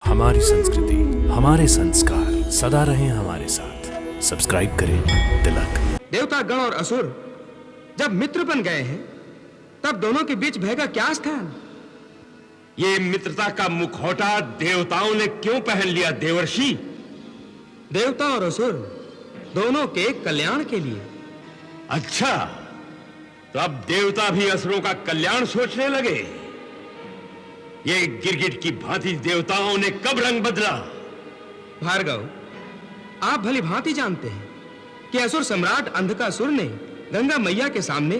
हमारी संस्कृति, हमारे संस्कार सदा रहें हमारे साथ। सब्सक्राइब करें तिलक। देवता गण और असुर जब मित्र बन गए हैं, तब दोनों के बीच भय का क्या स्थान? ये मित्रता का मुखौटा देवताओं ने क्यों पहन लिया देवर्षि? देवता और असुर दोनों के कल्याण के लिए। अच्छा, तो अब देवता भी असुरों का कल्याण सोचने लगे। ये गिरगिट की भांति देवताओं ने कब रंग बदला? भार्गव, आप भली भांति जानते हैं कि असुर सम्राट अंधकासुर ने गंगा मैया के सामने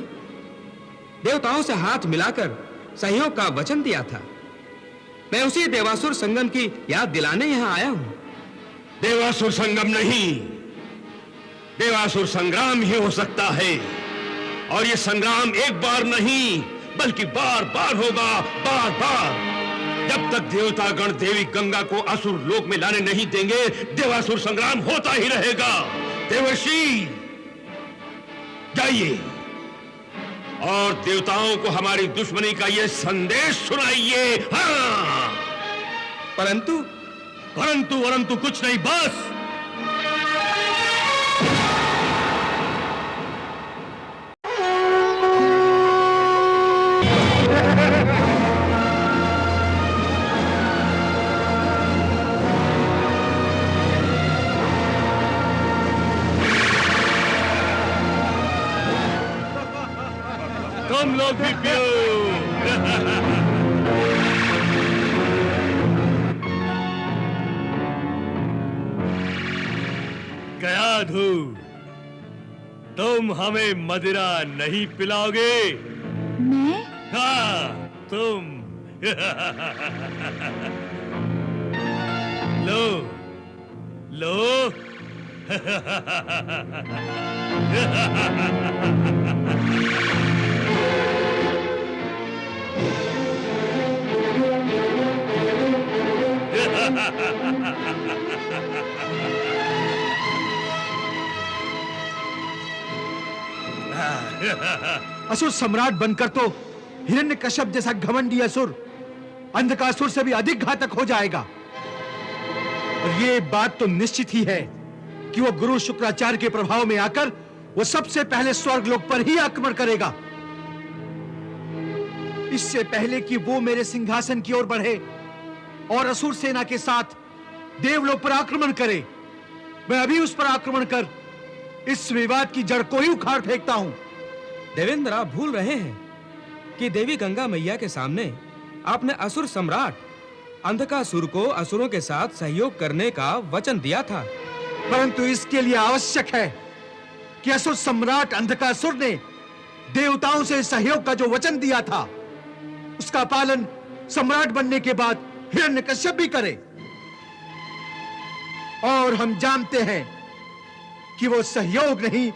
देवताओं से हाथ मिलाकर सहयोग का वचन दिया था। मैं उसी देवासुर संगम की याद दिलाने यहां आया हूं। देवासुर संगम नहीं, देवासुर संग्राम ही हो सकता है। और ये संग्राम एक बार नहीं बल्कि बार बार होगा, बार बार। जब तक देवता गण देवी गंगा को असुर लोक में लाने नहीं देंगे, देवासुर संग्राम होता ही रहेगा। देवर्षि, जाइए और देवताओं को हमारी दुश्मनी का ये संदेश सुनाइए। हाँ, परंतु वरंतु कुछ नहीं, बस तुम लोग भी पियो। कयाधु, तुम हमें मदिरा नहीं पिलाओगे? मैं? हाँ, तुम। लो लो। असुर सम्राट बनकर तो हिरण्यकश्यप जैसा घमंडी असुर अंधकासुर से भी अधिक घातक हो जाएगा। और ये बात तो निश्चित ही है कि वो गुरु शुक्राचार्य के प्रभाव में आकर वो सबसे पहले स्वर्गलोक पर ही आक्रमण करेगा, इससे पहले कि वो मेरे सिंहासन की ओर बढ़े और असुर सेना के साथ देवलोक पर आक्रमण करे। मैं अभी उस पर आक्रमण कर इस विवाद की जड़ को ही उखाड़ फेंकता हूं। देवेंद्र, आप भूल रहे हैं कि देवी गंगा मैया के सामने आपने असुर सम्राट अंधकासुर को असुरों के साथ सहयोग करने का वचन दिया था। परंतु इसके लिए आवश्यक है कि असुर सम्राट अंधकासुर ने देवताओं से सहयोग का जो वचन दिया था, उसका पालन सम्राट बनने के बाद हिरण्यकश्यप भी करे। और हम जानते हैं कि वो सहयोग नहीं,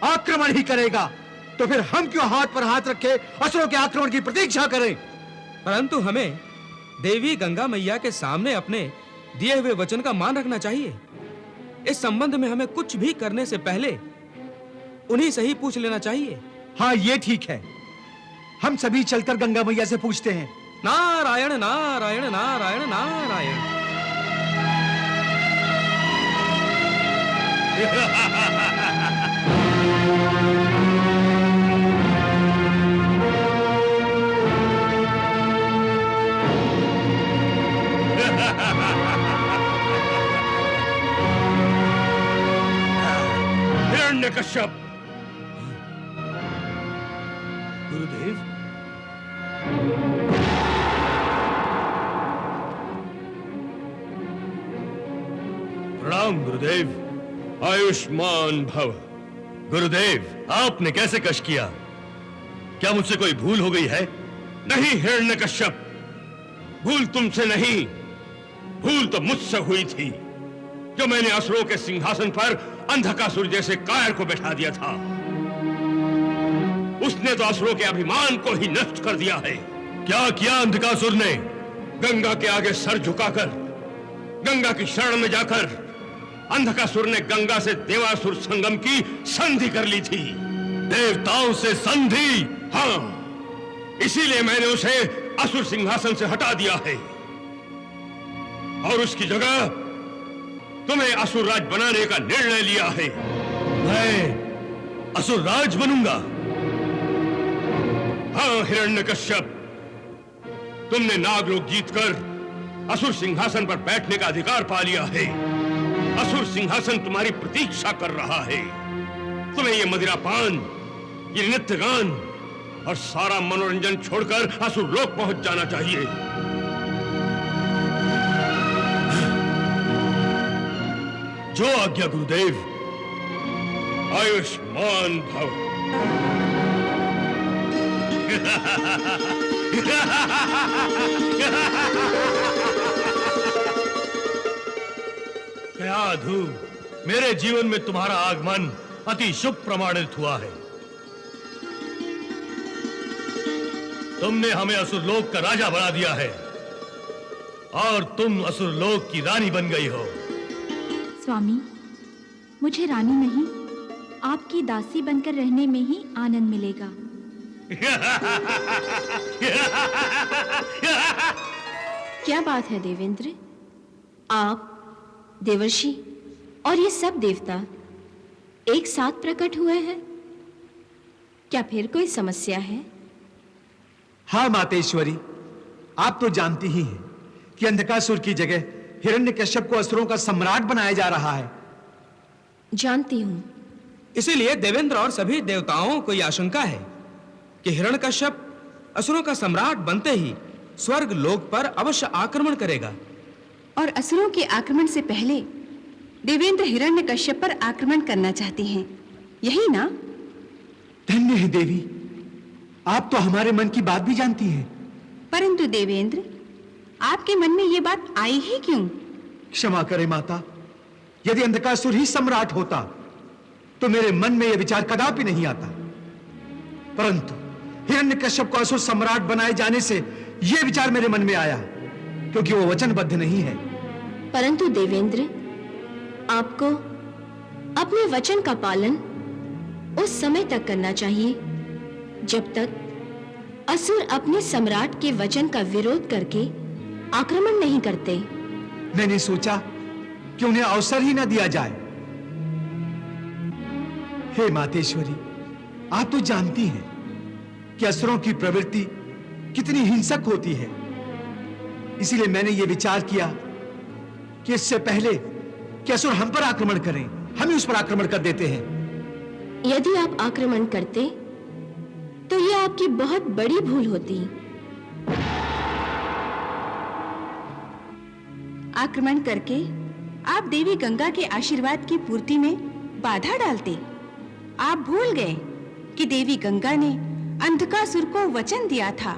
आक्रमण ही करेगा। तो फिर हम क्यों हाथ पर हाथ रखे असुरों के आक्रमण की प्रतीक्षा करें? परंतु हमें देवी गंगा मैया के सामने अपने दिए हुए वचन का मान रखना चाहिए। इस संबंध में हमें कुछ भी करने से पहले उन्हीं से ही पूछ लेना चाहिए। हाँ, ये ठीक है। हम सभी चलकर गंगा मैया से पूछते हैं। नारायण नारायण नारायण नारायण। हिरण्यकश्यप। गुरुदेव, प्रणाम गुरुदेव। आयुष्मान भव। गुरुदेव, आपने कैसे कष्ट किया? क्या मुझसे कोई भूल हो गई है? नहीं हिरण्यकश्यप, भूल तुमसे नहीं, भूल तो मुझसे हुई थी, जो मैंने असुरों के सिंहासन पर अंधकासुर जैसे कायर को बैठा दिया था। उसने तो असुरों के अभिमान को ही नष्ट कर दिया है। क्या किया अंधकासुर ने? गंगा के आगे सर झुकाकर, गंगा की शरण में जाकर अंधकासुर ने गंगा से देवासुर संगम की संधि कर ली थी। देवताओं से संधि? हाँ, इसीलिए मैंने उसे असुर सिंहासन से हटा दिया है। और उसकी जगह तुम्हें असुरराज बनाने का निर्णय लिया है। मैं असुरराज बनूंगा? हाँ हिरण्यकश्यप, तुमने नागलोक जीतकर असुर सिंहासन पर बैठने का अधिकार पा लिया है। असुर सिंहासन तुम्हारी प्रतीक्षा कर रहा है। तुम्हें ये मदिरापान, ये नृत्य गान और सारा मनोरंजन छोड़कर असुर लोक पहुंच जाना चाहिए। जो आज्ञा गुरुदेव। आयुष्मान भव। क्या अधू, मेरे जीवन में तुम्हारा आगमन अति शुभ प्रमाणित हुआ है। तुमने हमें असुरलोक का राजा बना दिया है और तुम असुरलोक की रानी बन गई हो। स्वामी, मुझे रानी नहीं, आपकी दासी बनकर रहने में ही आनंद मिलेगा। क्या बात है देवेंद्र? आप, देवर्षि और ये सब देवता एक साथ प्रकट हुए हैं। क्या फिर कोई समस्या है? हाँ मातेश्वरी, आप तो जानती ही हैं कि अंधकासुर की जगह हिरण्यकश्यप को असुरों का सम्राट बनाया जा रहा है। जानती हूं। इसीलिए देवेंद्र और सभी देवताओं को यह आशंका है कि हिरण्यकश्यप असुरों का सम्राट बनते ही स्वर्ग लोक पर अवश्य आक्रमण करेगा। और असुरों के आक्रमण से पहले देवेंद्र हिरण्यकश्यप पर आक्रमण करना चाहते हैं, यही ना? धन्य है देवी, आप तो हमारे मन की बात भी जानती हैं। परंतु देवेंद्र, आपके मन में ये बात आई ही क्यों? क्षमा करें माता, यदि अंधकासुर ही सम्राट होता तो मेरे मन में यह विचार कदापि नहीं आता। परंतु हिरण्यकश्यप को असुर सम्राट बनाए जाने से यह विचार मेरे मन में आया, क्योंकि वो वचनबद्ध नहीं है। परंतु देवेंद्र, आपको अपने वचन का पालन उस समय तक करना चाहिए जब तक असुर अपने सम्राट के वचन का विरोध करके आक्रमण नहीं करते। मैंने सोचा कि उन्हें अवसर ही न दिया जाए। हे मातेश्वरी, आप तो जानती हैं कि असुरों की प्रवृत्ति कितनी हिंसक होती है। इसीलिए मैंने यह विचार किया कि इससे पहले कि असुर हम पर आक्रमण करें, हम ही उस पर आक्रमण कर देते हैं। यदि आप आक्रमण करते तो यह आपकी बहुत बड़ी भूल होती। आक्रमण करके आप देवी गंगा के आशीर्वाद की पूर्ति में बाधा डालते। आप भूल गए कि देवी गंगा ने अंधकासुर को वचन दिया था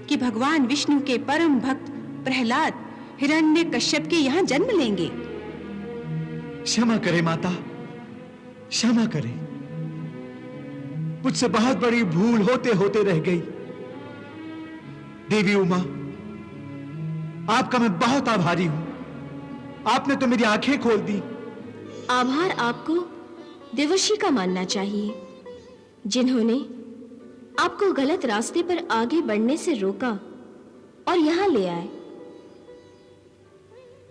कि भगवान विष्णु के परम भक्त प्रहलाद हिरण्यकश्यप के यहाँ जन्म लेंगे। क्षमा करें माता, क्षमा करें। मुझसे बहुत बड़ी भूल होते होते रह गई। देवी उमा, आपका मैं बहुत आभारी हूं। आपने तो मेरी आंखें खोल दी। आभार आपको देवर्षि का मानना चाहिए, जिन्होंने आपको गलत रास्ते पर आगे बढ़ने से रोका और यहां ले आए।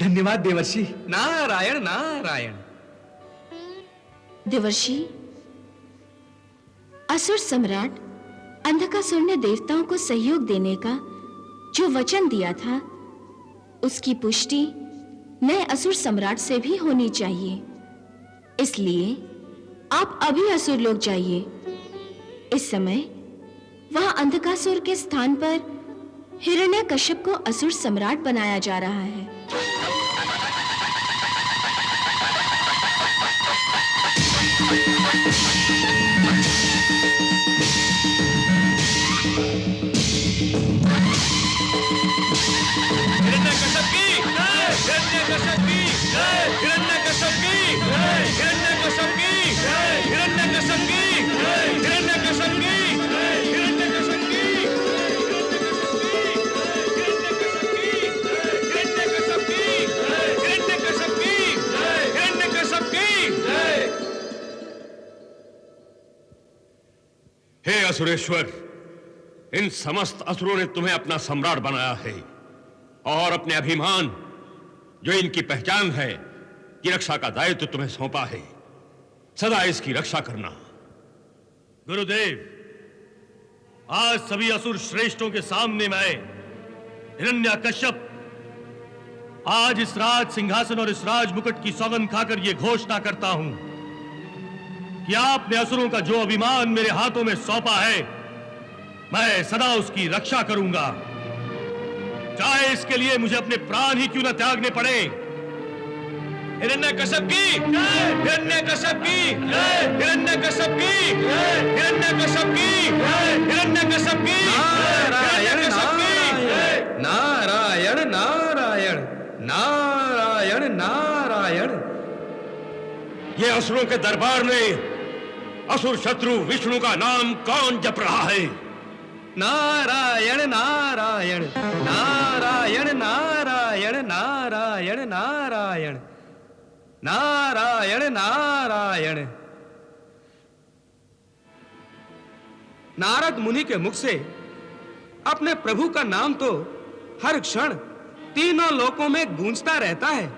धन्यवाद देवर्षि। नारायण नारायण। देवर्षि, असुर सम्राट अंधकासुर ने देवताओं को सहयोग देने का जो वचन दिया था, उसकी पुष्टि नए असुर सम्राट से भी होनी चाहिए। इसलिए आप अभी असुर लोक जाइए। इस समय वहां अंधकासुर के स्थान पर हिरण्यकश्यप को असुर सम्राट बनाया जा रहा है। हिरण्यकश्यप की जय! हिरण्यकश्यप की जय! हिरण्यकश्यप की जय! हिरण्यकश्यप की जय! हिरण्यकश्यप की जय! हिरण्यकश्यप की जय! हिरण्यकश्यप की हिरण्यकश्यप की जय! हिरण्यकश्यप की जय! हिरण्यकश्यप की जय! हे असुरेश्वर, इन समस्त असुरों ने तुम्हें अपना सम्राट बनाया है और अपने अभिमान जो इनकी पहचान है कि रक्षा का दायित्व तुम्हें सौंपा है, सदा इसकी रक्षा करना। गुरुदेव, आज सभी असुर श्रेष्ठों के सामने मैं हिरण्यकश्यप आज इस राज सिंहासन और इस राज मुकुट की सौगंध खाकर यह घोषणा करता हूं कि आपने असुरों का जो अभिमान मेरे हाथों में सौंपा है, मैं सदा उसकी रक्षा करूंगा, चाहे इसके लिए मुझे अपने प्राण ही क्यों न त्यागने पड़े। हिरण्यकश्यप की जय, हिरण्यकश्यप की जय, हिरण्यकश्यप की जय, हिरण्यकश्यप की जय, हिरण्यकश्यप की नारायण नारायण नारायण नारायण नारायण नारायण। ये असुरों के दरबार में असुर शत्रु विष्णु का नाम कौन जप रहा है? नारायण नारायण नारायण नारायण नारायण नारायण नारायण नारायण। नारद मुनि के मुख से अपने प्रभु का नाम तो हर क्षण तीनों लोकों में गूंजता रहता है।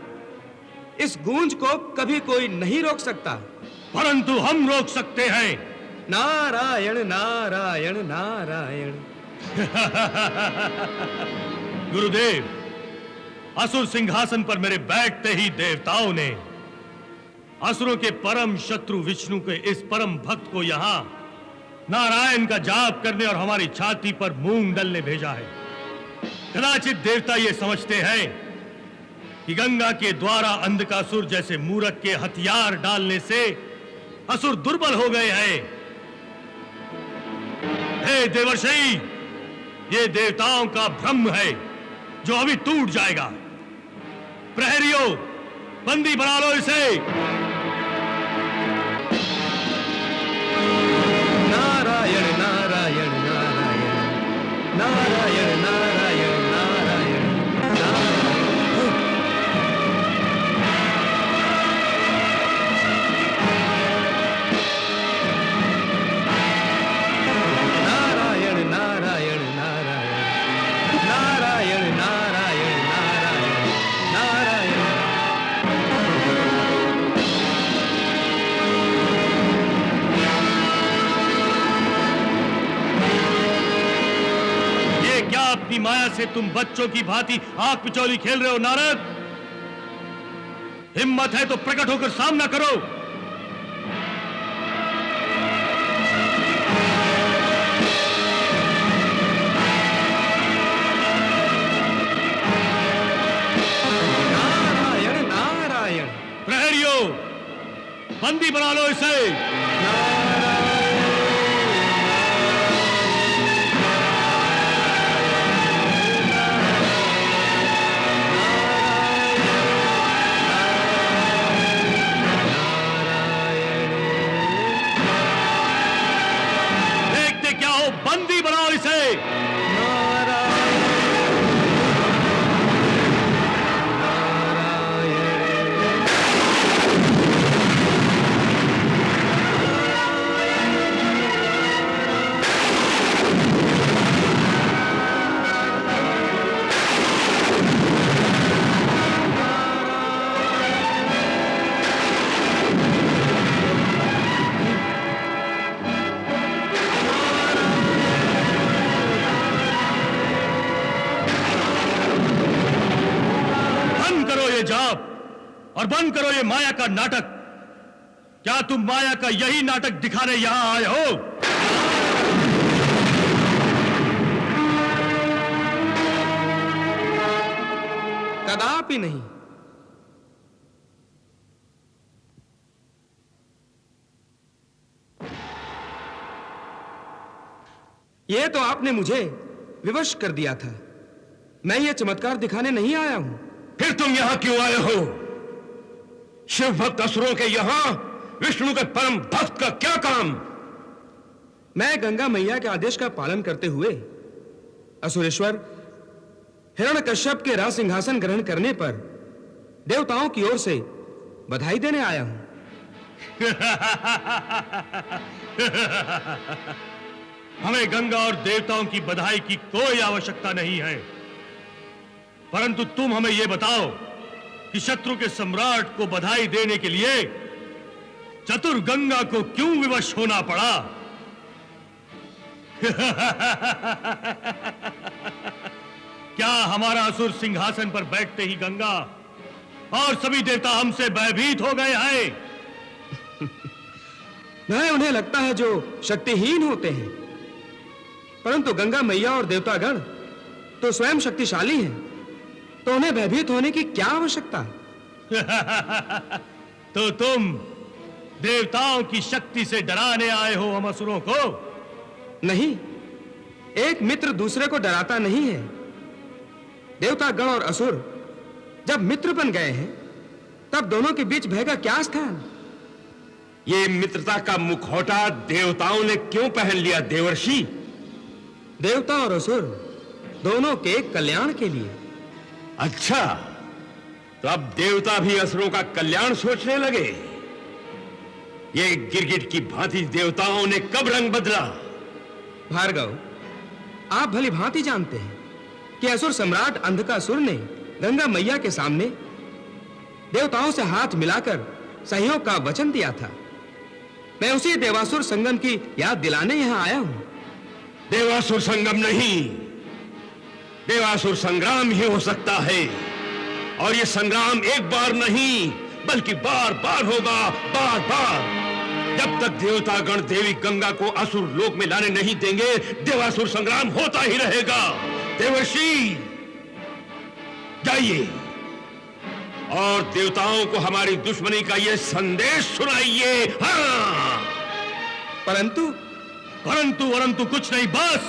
इस गूंज को कभी कोई नहीं रोक सकता, परंतु हम रोक सकते हैं। नारायण नारायण नारायण। गुरुदेव, असुर सिंहासन पर मेरे बैठते ही देवताओं ने असुरों के परम शत्रु विष्णु के इस परम भक्त को यहां नारायण का जाप करने और हमारी छाती पर मूंग डलने भेजा है। कदाचित देवता ये समझते हैं कि गंगा के द्वारा अंधकासुर जैसे मूरख के हथियार डालने से असुर दुर्बल हो गए हैं। हे देवर्षि, ये देवताओं का भ्रम है जो अभी टूट जाएगा। प्रहरियों, बंदी बना लो इसे। नारायण नारायण नारायण नारायण नारायण नारायण नारायण नारायण नारायण नारायण नारायण नारायण नारायण। क्या अपनी माया से तुम बच्चों की भांति आंख पिचौली खेल रहे हो नारद? हिम्मत है तो प्रकट होकर सामना करो। नारायण नारायण। प्रहरियों, बंदी बना लो इसे। बंदी बनाओ इसे। जाप और बंद करो ये माया का नाटक। क्या तुम माया का यही नाटक दिखाने यहां आए हो? कदापि नहीं। यह तो आपने मुझे विवश कर दिया था। मैं ये चमत्कार दिखाने नहीं आया हूं। फिर तुम यहां क्यों आए हो? शिव भक्त असुरों के यहां विष्णु के परम भक्त का क्या काम? मैं गंगा मैया के आदेश का पालन करते हुए असुरेश्वर हिरण्यकश्यप के राज सिंहासन ग्रहण करने पर देवताओं की ओर से बधाई देने आया हूं। हमें गंगा और देवताओं की बधाई की कोई आवश्यकता नहीं है, परंतु तुम हमें यह बताओ कि शत्रु के सम्राट को बधाई देने के लिए चतुर गंगा को क्यों विवश होना पड़ा? क्या हमारा असुर सिंहासन पर बैठते ही गंगा और सभी देवता हमसे भयभीत हो गए हैं? नहीं, उन्हें लगता है जो शक्तिहीन होते हैं, परंतु गंगा मैया और देवतागण तो स्वयं शक्तिशाली हैं, तो उन्हें भयभीत होने की क्या आवश्यकता? तो तुम देवताओं की शक्ति से डराने आए हो हम असुरों को? नहीं, एक मित्र दूसरे को डराता नहीं है। देवतागण और असुर जब मित्र बन गए हैं, तब दोनों के बीच भय का क्या स्थान? ये मित्रता का मुखौटा देवताओं ने क्यों पहन लिया देवर्षि? देवता और असुर दोनों के कल्याण के लिए। अच्छा, तो अब देवता भी असुरों का कल्याण सोचने लगे। ये गिरगिट की भांति देवताओं ने कब रंग बदला? भार्गव, आप भली भांति जानते हैं कि असुर सम्राट अंधकासुर ने गंगा मैया के सामने देवताओं से हाथ मिलाकर सहयोग का वचन दिया था। मैं उसी देवासुर संगम की याद दिलाने यहां आया हूं। देवासुर संगम नहीं, देवासुर संग्राम ही हो सकता है, और ये संग्राम एक बार नहीं बल्कि बार बार होगा, बार बार। जब तक देवतागण देवी गंगा को असुर लोक में लाने नहीं देंगे, देवासुर संग्राम होता ही रहेगा। देवर्षि, जाइए और देवताओं को हमारी दुश्मनी का ये संदेश सुनाइए। हाँ, परंतु परंतु कुछ नहीं, बस